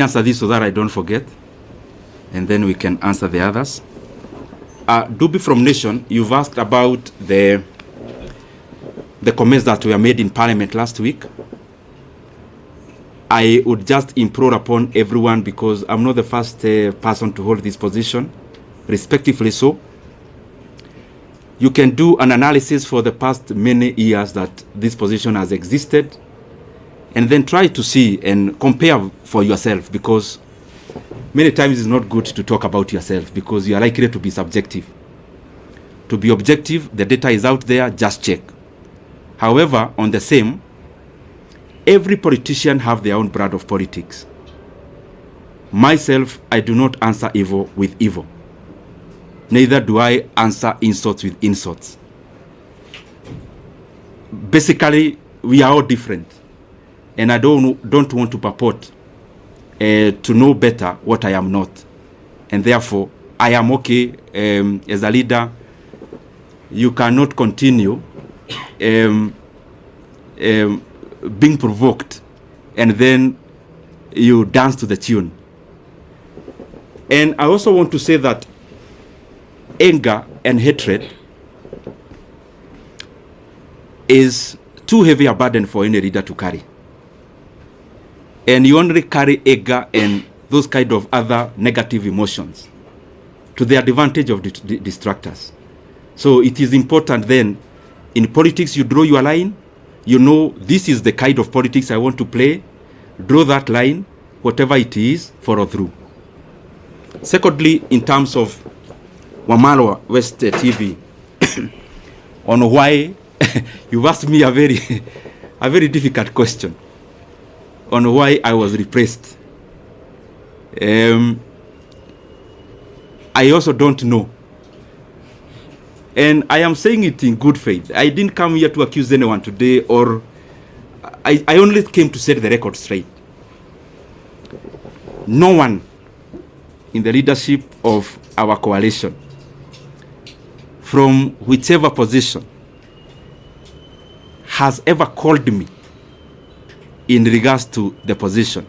Answer this so that I don't forget, and then we can answer the others. Duby from Nation, you've asked about the comments that were made in Parliament last week. I would just implore upon everyone, because I'm not the first person to hold this position, respectively so. You can do an analysis for the past many years that this position has existed, and then try to see and compare for yourself, because many times it's not good to talk about yourself because you are likely to be subjective. To be objective, the data is out there, just check. However, on the same, every politician have their own brand of politics. Myself, I do not answer evil with evil. Neither do I answer insults with insults. Basically, we are all different. And I don't want to purport to know better what I am not. And therefore, I am okay as a leader. You cannot continue being provoked and then you dance to the tune. And I also want to say that anger and hatred is too heavy a burden for any leader to carry. And you only carry anger and those kind of other negative emotions to the advantage of the distractors. So it is important then, in politics, you draw your line. You know, this is the kind of politics I want to play. Draw that line, whatever it is, follow through. Secondly, in terms of Wamalwa West TV, on why, you've asked me a very difficult question on why I was repressed. I also don't know. And I am saying it in good faith. I didn't come here to accuse anyone today, or I only came to set the record straight. No one in the leadership of our coalition, from whichever position, has ever called me in regards to the position,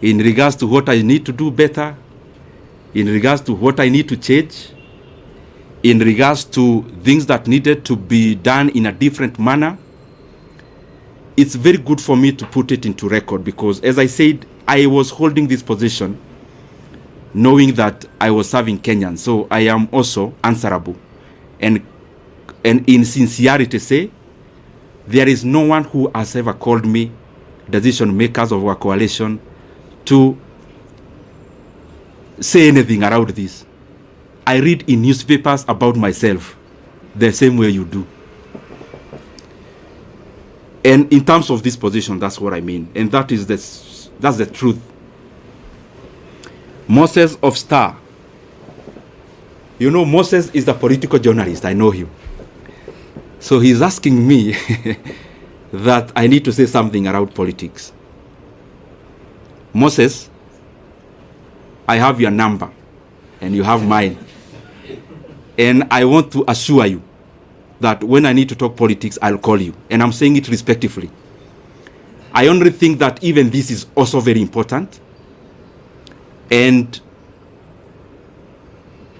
in regards to what I need to do better, in regards to what I need to change, in regards to things that needed to be done in a different manner. It's very good for me to put it into record, because as I said, I was holding this position knowing that I was serving Kenyans. So I am also answerable. And in sincerity say, there is no one who has ever called me, decision makers of our coalition, to say anything around this. I read in newspapers about myself the same way you do. And in terms of this position, that's what I mean. And that's the truth. Moses of Star. You know, Moses is a political journalist. I know him. So he's asking me that I need to say something around politics. Moses, I have your number and you have mine. And I want to assure you that when I need to talk politics, I'll call you. And I'm saying it respectfully. I only think that even this is also very important. And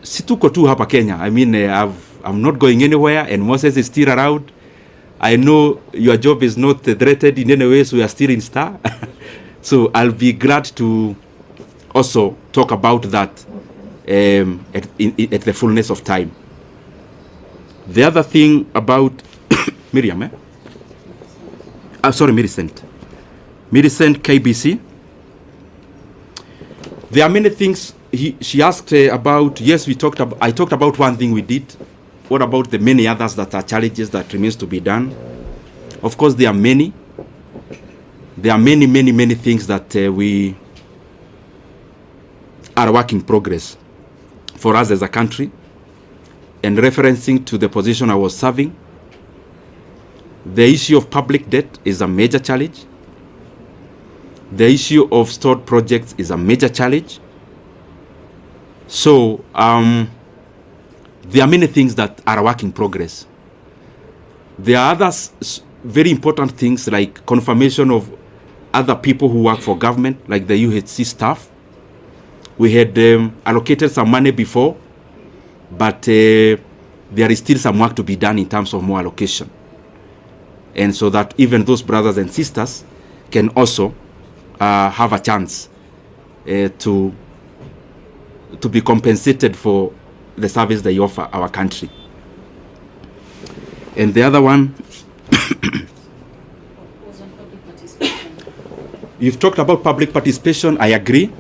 situko tu hapa Kenya. I mean, I'm not going anywhere, and Moses is still around. I know your job is not threatened in any way, so you are still in Star. So I'll be glad to also talk about that at the fullness of time. The other thing about Miriam, Millicent KBC. There are many things she asked about. Yes, I talked about one thing we did. What about the many others that are challenges that remains to be done? Of course, there are many. There are many things that we are a work in progress for us as a country. And referencing to the position I was serving, the issue of public debt is a major challenge. The issue of stored projects is a major challenge. So there are many things that are a work in progress. There are other very important things like confirmation of other people who work for government, like the UHC staff. We had allocated some money before, but there is still some work to be done in terms of more allocation. And so that even those brothers and sisters can also have a chance to be compensated for the service they offer our country. And the other one, you've talked about public participation. I agree.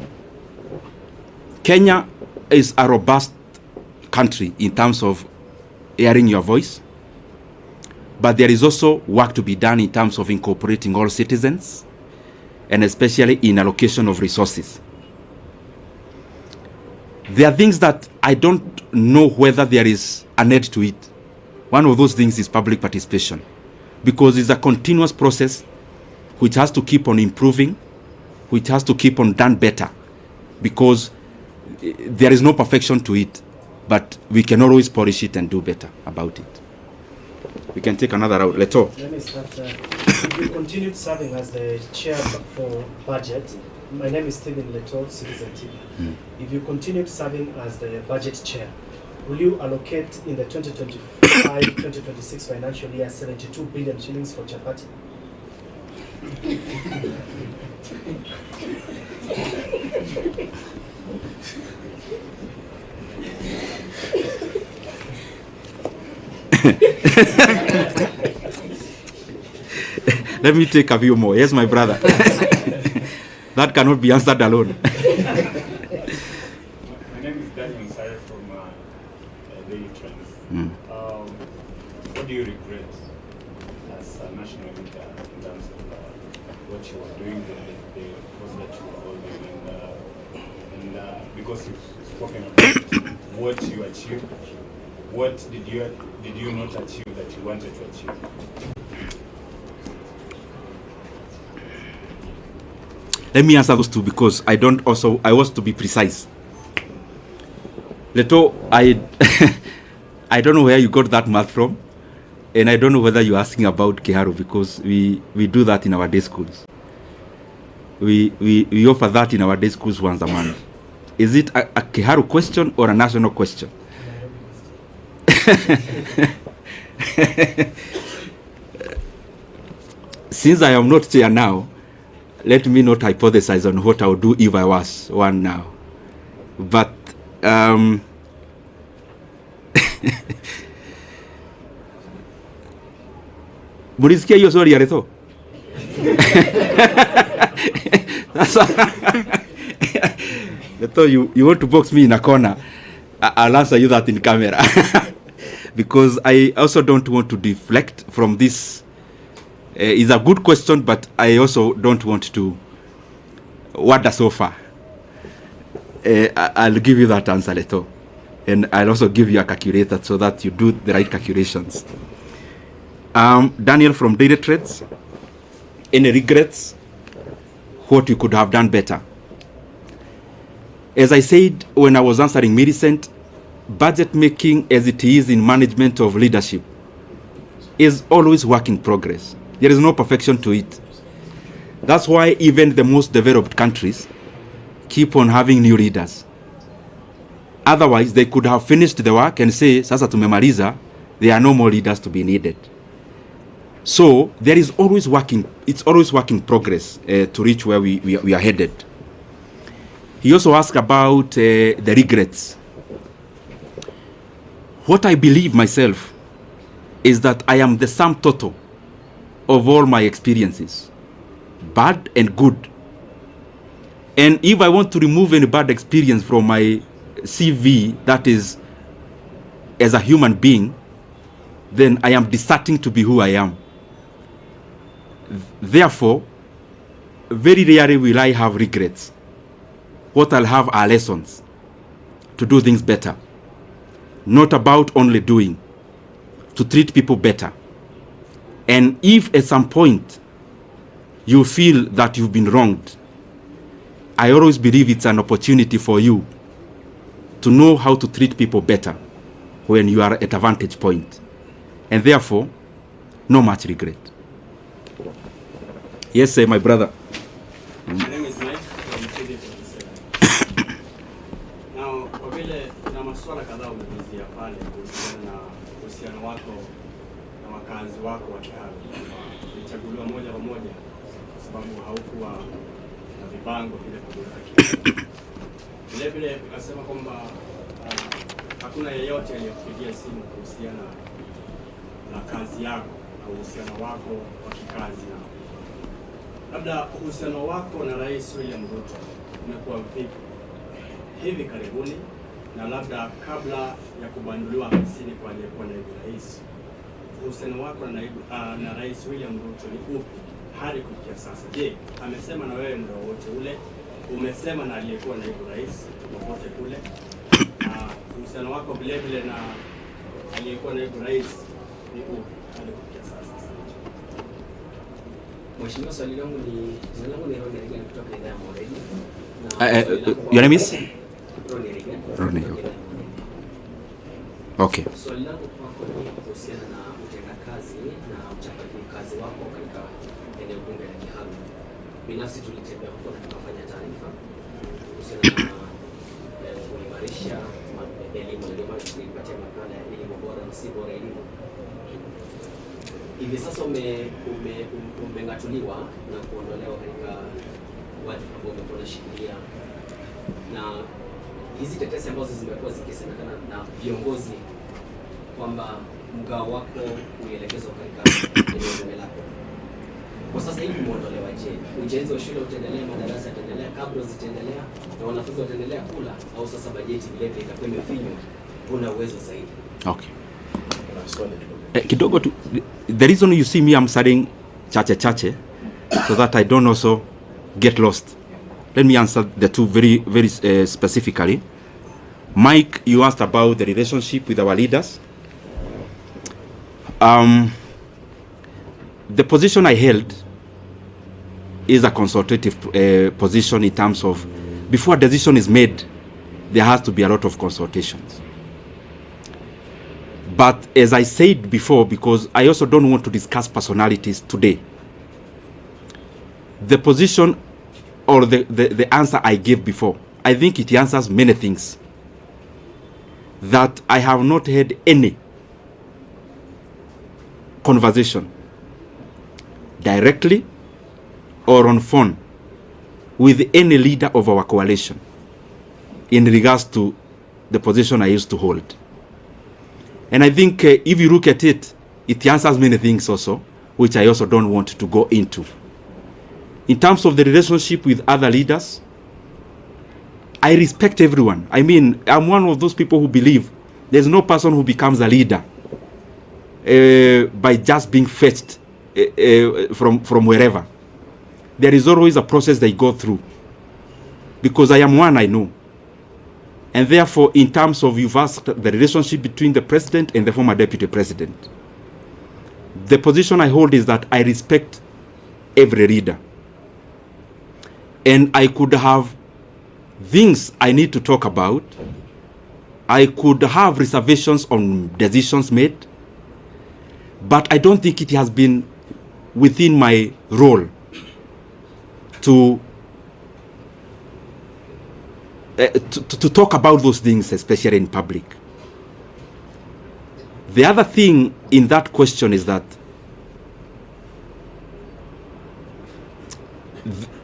Kenya is a robust country in terms of hearing your voice, but there is also work to be done in terms of incorporating all citizens, and especially in allocation of resources. There are things that I don't know whether there is an edge to it. One of those things is public participation, because it's a continuous process which has to keep on improving, which has to keep on done better, because there is no perfection to it, but we can always polish it and do better about it. We can take another route. Leto. Let me start. If you continued serving as the chair for budget, my name is Stephen Leto, Citizen TV. If you continued serving as the budget chair, will you allocate in the 2025-2026 financial year 72 billion shillings for chapati? Let me take a few more. Yes, my brother. That cannot be answered alone. My name is Daniel Sare from Daily Trends. What do you regret as a national leader in terms of what you are doing, the course that you are holding, and because you've spoken about what you achieved, what did you not achieve that you wanted to achieve? Let me answer those two, because I want to be precise. Leto, I don't know where you got that math from, and I don't know whether you're asking about Kiharu, because we do that in our day schools. We offer that in our day schools once a month. Is it a Kiharu question or a national question? Since I am not chair now, let me not hypothesize on what I would do if I was one now. But mulisikia hiyo swali ya Leto? Leto, you want to box me in a corner? I'll answer you that in camera. Because I also don't want to deflect from this. It's a good question, but I also don't want to wander so far. I'll give you that answer, Leto. And I'll also give you a calculator so that you do the right calculations. Daniel from Daily Trades. Any regrets? What you could have done better? As I said when I was answering Millicent, budget making as it is in management of leadership is always work in progress. There is no perfection to it. That's why even the most developed countries keep on having new leaders. Otherwise, they could have finished the work and say, sasa tumemaliza, there are no more leaders to be needed. So there is always it's always work in progress to reach where we are headed. He also asked about the regrets. What I believe myself is that I am the sum total of all my experiences, bad and good. And if I want to remove any bad experience from my CV, that is, as a human being, then I am deserting to be who I am. Therefore, very rarely will I have regrets. What I'll have are lessons to do things better. Not about only doing, to treat people better. And if at some point you feel that you've been wronged, I always believe it's an opportunity for you to know how to treat people better when you are at a vantage point. And therefore, no much regret. Yes, sir, my brother. 2027. Now, kwa vile kuna masuala kadhaa umeguzia pale kuhusiana na uhusiano wako na wakazi wako wa Kiharu, ulichaguliwa moja kwa moja kwa sababu haukuwa na vibango vile kutoka Kiharu. Vile vile ukasema kwamba hakuna yeyote aliyekupigia simu kuhusiana na kazi yako na uhusiano wako wa kikazi. Na labda uhusiano wako na Rais William Ruto umekuwa vipi hivi karibuni, na labda kabla ya kubanduliwa hamsini kwa aliyekuwa naibu rais, uhusiano wako na Rais William Ruto ni upi hadi kufikia sasa? Je, amesema na wewe muda wote ule? Umesema na aliyekuwa naibu rais popote kule? Uhusiano wako vile vile na aliyekuwa naibu rais ni upi hadi kufikia sasa? Mheshimiwa, swali langu ni jina langu ni Ronnie Regan kutoka idhaa ya Moredi. Your name is? Ronnie Regan. Ronnie. Okay. Swali langu kwako ni kuhusiana na utendakazi na uchapaji kazi wako katika eneo bunge la Kiharu. Binafsi tulitembea huko na tukafanya taarifa kuhusiana na kuimarisha elimu, ndio maana tulipatia makala ya elimu bora na si bora elimu. Hivi sasa umengatuliwa na kuondolewa katika wadhifa ambao umekuwa unashikilia, na hizi tetesi ambazo zimekuwa zikisemekana na viongozi kwamba mgao wako uelekezwa katika eneo bunge lako, kwa sasa hivi umeondolewa. Je, ujenzi wa shule utaendelea, madarasa yataendelea, kabla zitaendelea na wanafunzi wataendelea kula, au sasa bajeti vile vile itakuwa imefinywa, una uwezo zaidi? Okay. Kidogo tu, the reason you see me I'm studying chache so that I don't also get lost. Let me answer the two very specifically. Mike, you asked about the relationship with our leaders. The position I held is a consultative position in terms of before a decision is made, there has to be a lot of consultations. But as I said before, because I also don't want to discuss personalities today, the position or the answer I gave before, I think it answers many things. That I have not had any conversation directly or on phone with any leader of our coalition in regards to the position I used to hold. And I think if you look at it, it answers many things also, which I also don't want to go into. In terms of the relationship with other leaders, I respect everyone. I mean, I'm one of those people who believe there's no person who becomes a leader by just being fetched from wherever. There is always a process they go through. Because I am one, I know. And therefore, in terms of you've asked the relationship between the president and the former deputy president, the position I hold is that I respect every leader. And I could have things I need to talk about. I could have reservations on decisions made. But I don't think it has been within my role to talk about those things, especially in public. The other thing in that question is that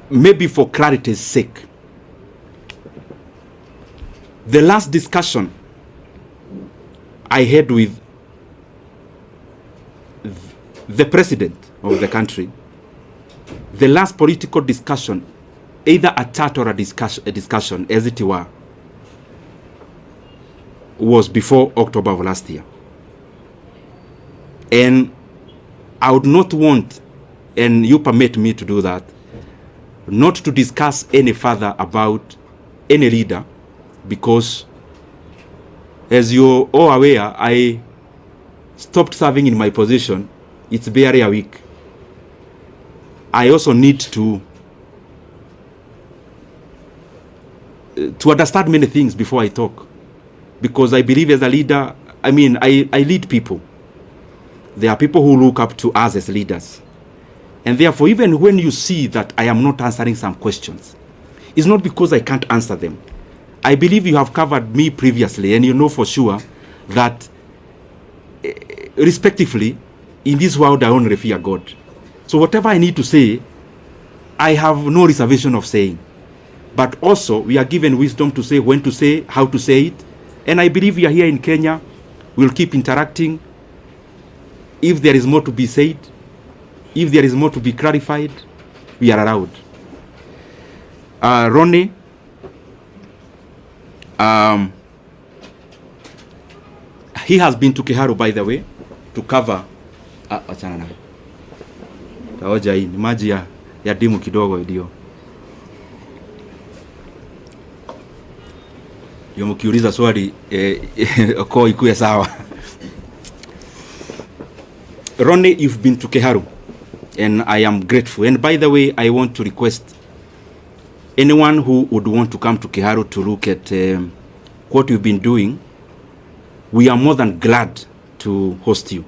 maybe for clarity's sake, the last discussion I had with the president of the country, the last political discussion, either a chat or a discussion, as it were, was before October of last year. And I would not want, and you permit me to do that, not to discuss any further about any leader, because as you're all aware, I stopped serving in my position. It's barely a week. I also need to understand many things before I talk, because I believe as a leader, I mean, I lead people. There are people who look up to us as leaders. And therefore, even when you see that I am not answering some questions, It's not because I can't answer them. I believe you have covered me previously, and you know for sure that, respectively, in this world I only fear God. So whatever I need to say, I have no reservation of saying. But also, we are given wisdom to say when to say, how to say it. And I believe we are here in Kenya. We'll keep interacting. If there is more to be said, if there is more to be clarified, we are around. Ronnie, he has been to Kiharu, by the way, to cover. Achana na. Taoja hii ni maji ya dimu kidogo ndio. Yo mkiuliza swali kwa ikuwe sawa. Ronnie, you've been to Kiharu, and I am grateful. And by the way, I want to request anyone who would want to come to Kiharu to look at what you've been doing. We are more than glad to host you.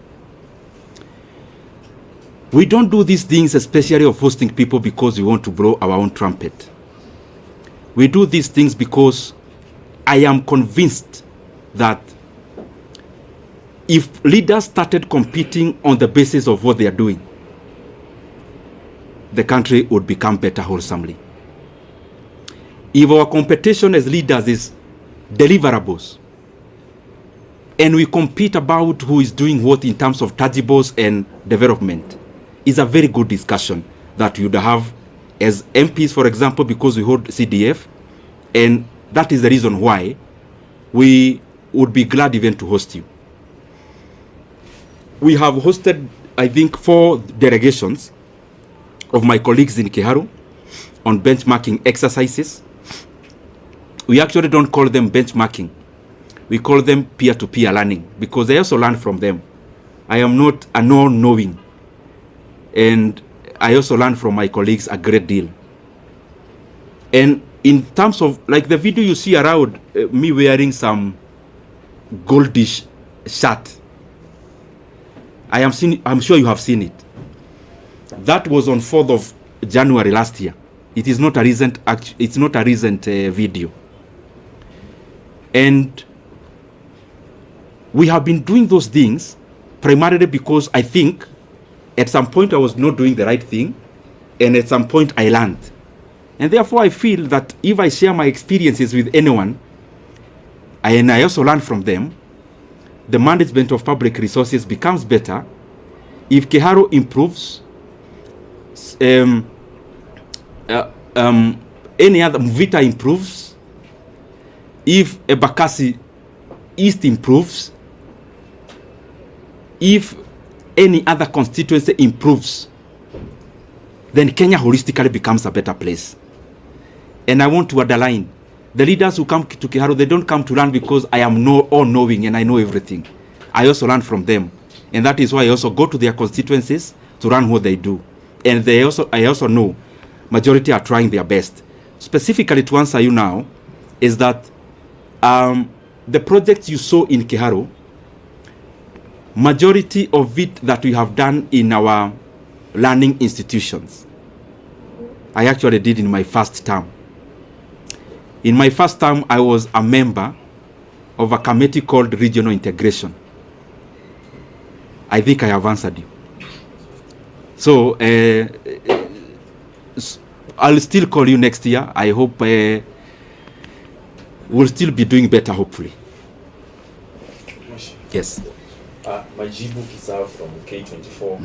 We don't do these things, especially of hosting people, because we want to blow our own trumpet. We do these things because I am convinced that if leaders started competing on the basis of what they are doing, the country would become better wholesomely. If our competition as leaders is deliverables, and we compete about who is doing what in terms of tangibles and development, is a very good discussion that you'd have as MPs, for example, because we hold CDF, and that is the reason why we would be glad even to host you. We have hosted, I think, 4 delegations of my colleagues in Kiharu on benchmarking exercises. We actually don't call them benchmarking. We call them peer-to-peer learning, because I also learn from them. I am not a non-knowing. And I also learn from my colleagues a great deal. And in terms of, like the video you see around, me wearing some goldish shirt, I'm sure you have seen it. That was on 4th of January last year. It is not a recent video. And we have been doing those things primarily because I think at some point I was not doing the right thing, and at some point I learned. And therefore I feel that if I share my experiences with anyone, and I also learn from them, the management of public resources becomes better. If Kiharu improves, any other Mvita improves, if Ebakasi East improves, if any other constituency improves, then Kenya holistically becomes a better place. And I want to underline, the leaders who come to Kiharu, they don't come to learn because I am all-knowing and I know everything. I also learn from them. And that is why I also go to their constituencies to learn what they do. And I also know majority are trying their best. Specifically to answer you now, is that the projects you saw in Kiharu, majority of it that we have done in our learning institutions, I actually did in my first term. In my first term, I was a member of a committee called Regional Integration. I think I have answered you. So, I'll still call you next year. I hope we'll still be doing better, hopefully. Yes. Majibu Kisao from K24.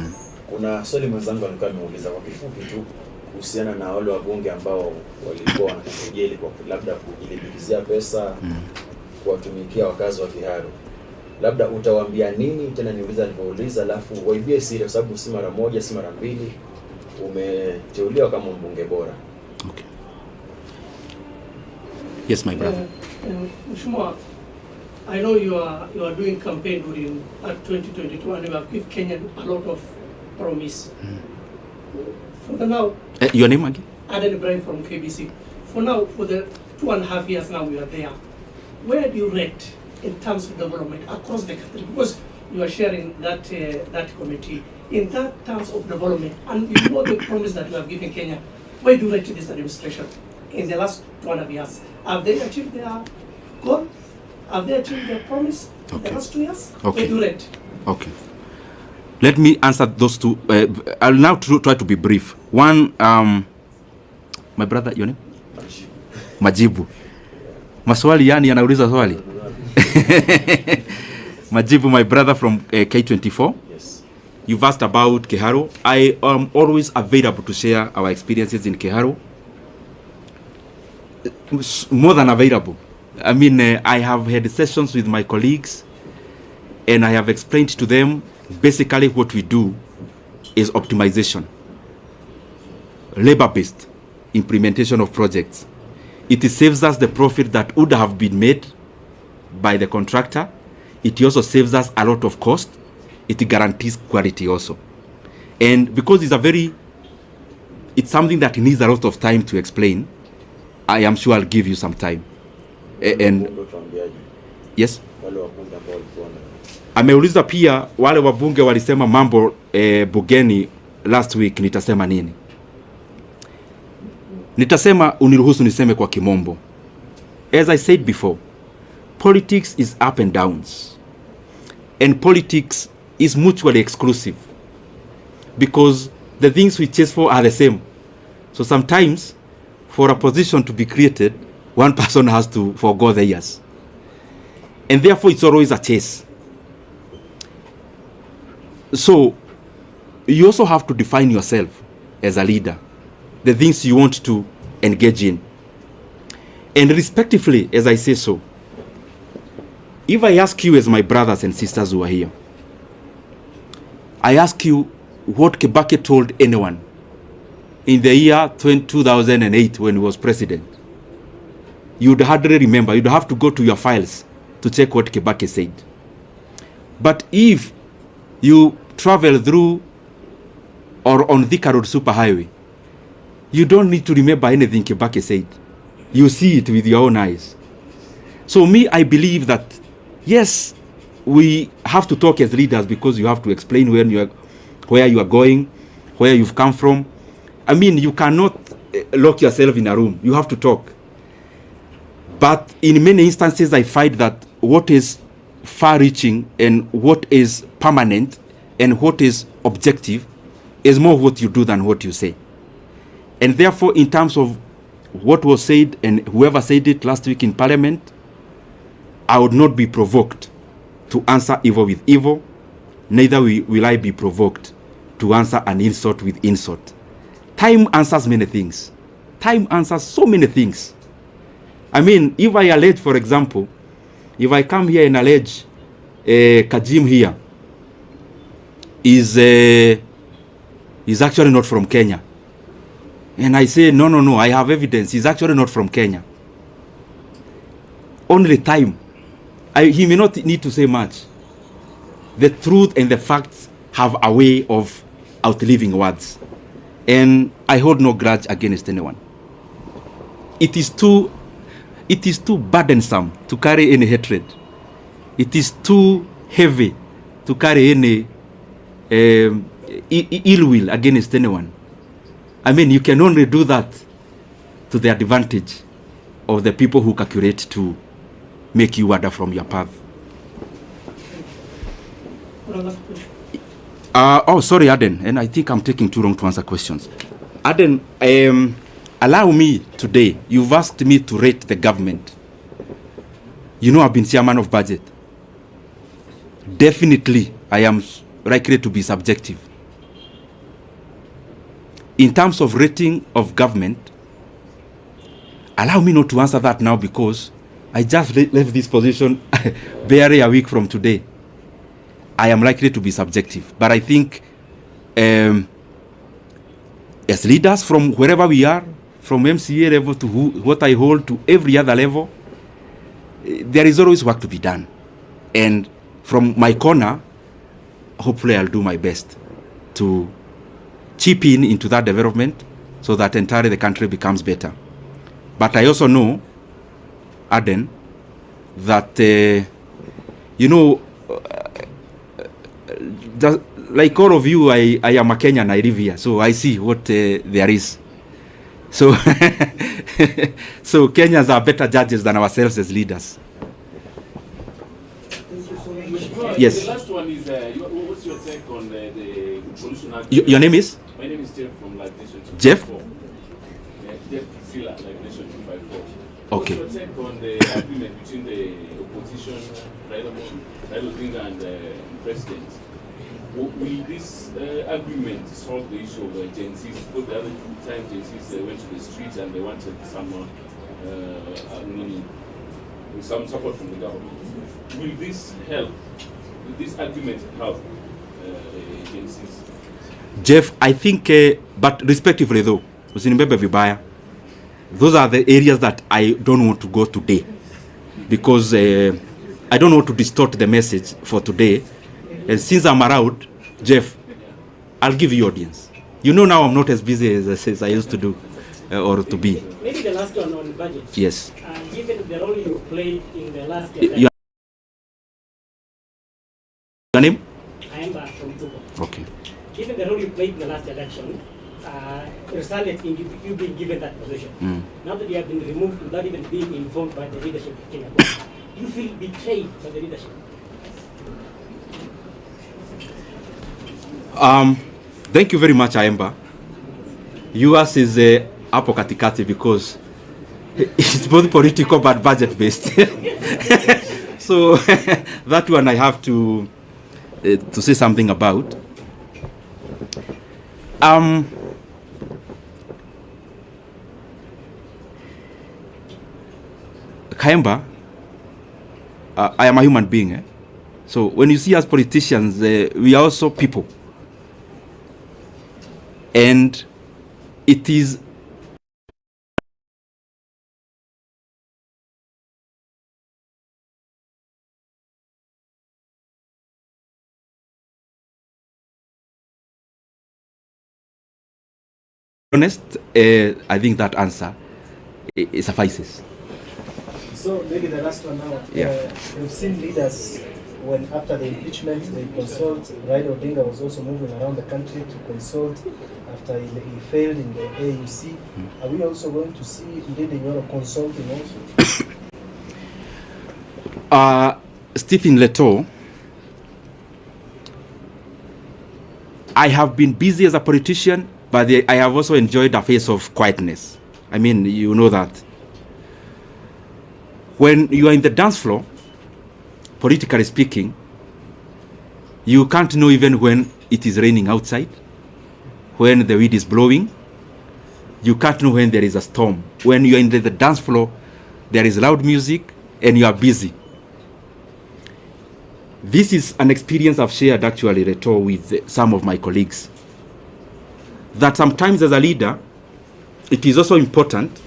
Kuna swali mwenzangu alikuwa ameuliza kwa kifupi tu kuhusiana na wale wabunge ambao walikuwa wanakujeli kwa labda kujilipizia pesa kuwatumikia wakazi wa Kiharu. Labda utawaambia nini? Tena niuliza alipouliza, alafu waibie siri kwa sababu si mara moja si mara mbili umeteuliwa kama mbunge bora. Okay. Yes, my brother. Mheshimiwa, I know you are doing campaign during 2022 and you have given Kenya a lot of promise. For now, your name again? Aden Ibrahim from KBC. For now, for the 2.5 years now we are there, where do you rate in terms of development across the country? Because you are sharing that committee in that terms of development, and you know the promise that you have given Kenya. Where do you rate this administration? in the last 2.5 years. Have they achieved their goal? Have they achieved their promise in the last 2 years? Okay. Where do you rate? Okay. Let me answer those two. I'll now try to be brief. One, my brother, your name? Majibu. Maswali yani anauliza swali. Majibu, my brother from K24. Yes. You've asked about Keharo. I am always available to share our experiences in Keharo. More than available. I mean, I have had sessions with my colleagues and I have explained to them basically what we do is optimization, labor-based implementation of projects. It saves us the profit that would have been made by the contractor. It also saves us a lot of cost. It guarantees quality also. And because it's something that needs a lot of time to explain, I am sure I'll give you some time. And yes, ameuliza pia wale wabunge walisema mambo bugeni last week, nitasema nini? Nitasema, uniruhusu niseme kwa kimombo. As I said before, politics is up and downs. And politics is mutually exclusive. Because the things we chase for are the same. So sometimes, for a position to be created, one person has to forgo theirs. And therefore, it's always a chase. So, you also have to define yourself as a leader, the things you want to engage in. And respectively, as I say so, if I ask you as my brothers and sisters who are here, I ask you what Kibaki told anyone in the year 2008 when he was president, you'd hardly remember. You'd have to go to your files to check what Kibaki said. But if you travel through or on Thika Road Superhighway, you don't need to remember anything Kibaki said. You see it with your own eyes. So me, I believe that, yes, we have to talk as leaders because you have to explain where you are going, where you've come from. I mean, you cannot lock yourself in a room. You have to talk. But in many instances, I find that what is far-reaching and what is permanent and what is objective is more what you do than what you say. And therefore, in terms of what was said and whoever said it last week in Parliament, I would not be provoked to answer evil with evil, neither will I be provoked to answer an insult with insult. Time answers many things. Time answers so many things. I mean, if I allege, for example, if I come here and allege Kajim here is actually not from Kenya, and I say, no, I have evidence, he's actually not from Kenya. Only time. He may not need to say much. The truth and the facts have a way of outliving words. And I hold no grudge against anyone. It is too burdensome to carry any hatred. It is too heavy to carry any ill will against anyone. I mean, you can only do that to the advantage of the people who calculate to make you wander from your path. Sorry, Aden, and I think I'm taking too long to answer questions. Aden, allow me today, you've asked me to rate the government. You know I've been chairman of budget. Definitely, I am likely to be subjective. In terms of rating of government, allow me not to answer that now because I just left this position barely a week from today. I am likely to be subjective. But I think as leaders from wherever we are, from MCA level to what I hold to every other level, there is always work to be done. And from my corner, hopefully I'll do my best to chip in into that development so that entirely the country becomes better. But I also know, Aden, that, like all of you, I am a Kenyan, I live here, so I see what there is. So, So Kenyans are better judges than ourselves as leaders. Yes. The last one is, what's your take on the traditional... Your name is? My name is Jeff from Live Nation 254. Jeff? Yeah, Jeff Silla, Live Nation 254. Okay. What's your take on the agreement between the opposition, Raila Odinga and the president? Will this agreement solve the issue of Gen Zs? Because the other time Gen Zs went to the streets and they wanted some some support from the government. Will this help? Will this agreement help Gen Zs? Jeff, I think, but respectively though, usinibebe vibaya. Those are the areas that I don't want to go today, because I don't want to distort the message for today. And since I'm around, Jeff, I'll give you audience. You know now I'm not as busy as I used to do or to be. Maybe the last one on budget. Yes. Given the role you played in the last Your name? I am from Togo. Okay. Given the role you played in the last election, resulted in you being given that position. Now that you have been removed without even being informed by the leadership of Kenya, you feel betrayed by the leadership? Thank you very much, Aemba. Yours is hapo katikati because it's both political but budget based. So that one I have to say something about. Kaemba, I am a human being. So when you see us politicians, we are also people. And it is honest, I think that answer it suffices. So maybe the last one now. Yeah. We've seen leaders when after the impeachment they consult. Raila Odinga was also moving around the country to consult after he failed in the AUC. Are we also going to see Ndindi Nyoro consulting also? Stephen Leto, I have been busy as a politician, but I have also enjoyed a phase of quietness. I mean, you know that. When you are in the dance floor, politically speaking, you can't know even when it is raining outside, when the wind is blowing. You can't know when there is a storm. When you are in the dance floor, there is loud music and you are busy. This is an experience I've shared actually, Reto, with some of my colleagues. That sometimes as a leader, it is also important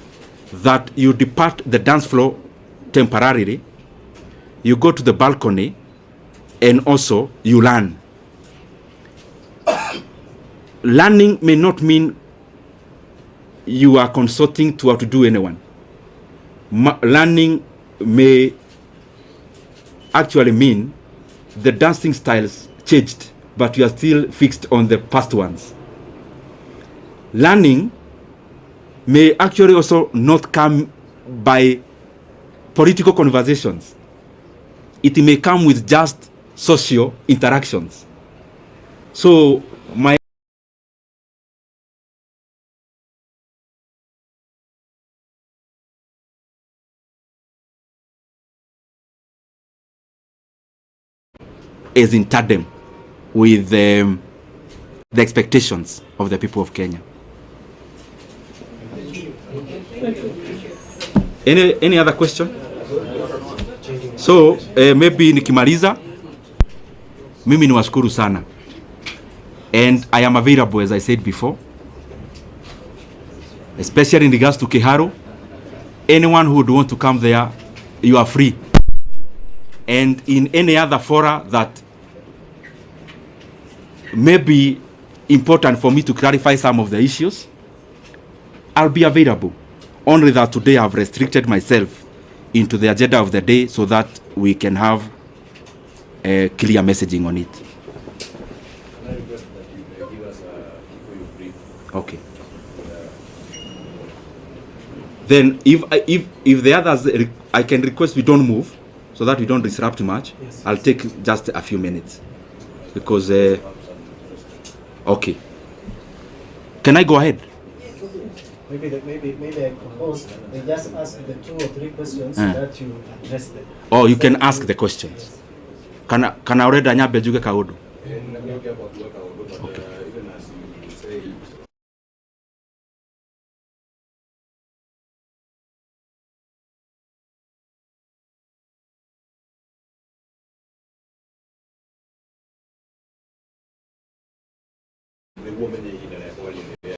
that you depart the dance floor temporarily, you go to the balcony, and also you learn. Learning may not mean you are consulting to outdo anyone. Learning may actually mean the dancing styles changed, but you are still fixed on the past ones. Learning may actually also not come by political conversations. It may come with just social interactions. So my is in tandem with the expectations of the people of Kenya. Any other question? So maybe nikimaliza, mimi niwashukuru sana, and I am available as I said before, especially in regards to Kiharu. Anyone who would want to come there, you are free. And in any other fora that may be important for me to clarify some of the issues, I'll be available. Only that today I've restricted myself into the agenda of the day so that we can have a clear messaging on it. I request that you give us before you brief. Okay. Then if the others, I can request we don't move, so that we don't disrupt much. Yes. I'll take just a few minutes, because okay. Can I go ahead? Maybe I propose they just ask the 2 or 3 questions that you address them. Oh, you can ask the questions. Can I already nyambe juge kaudu? Okay. Even as you say, the woman in the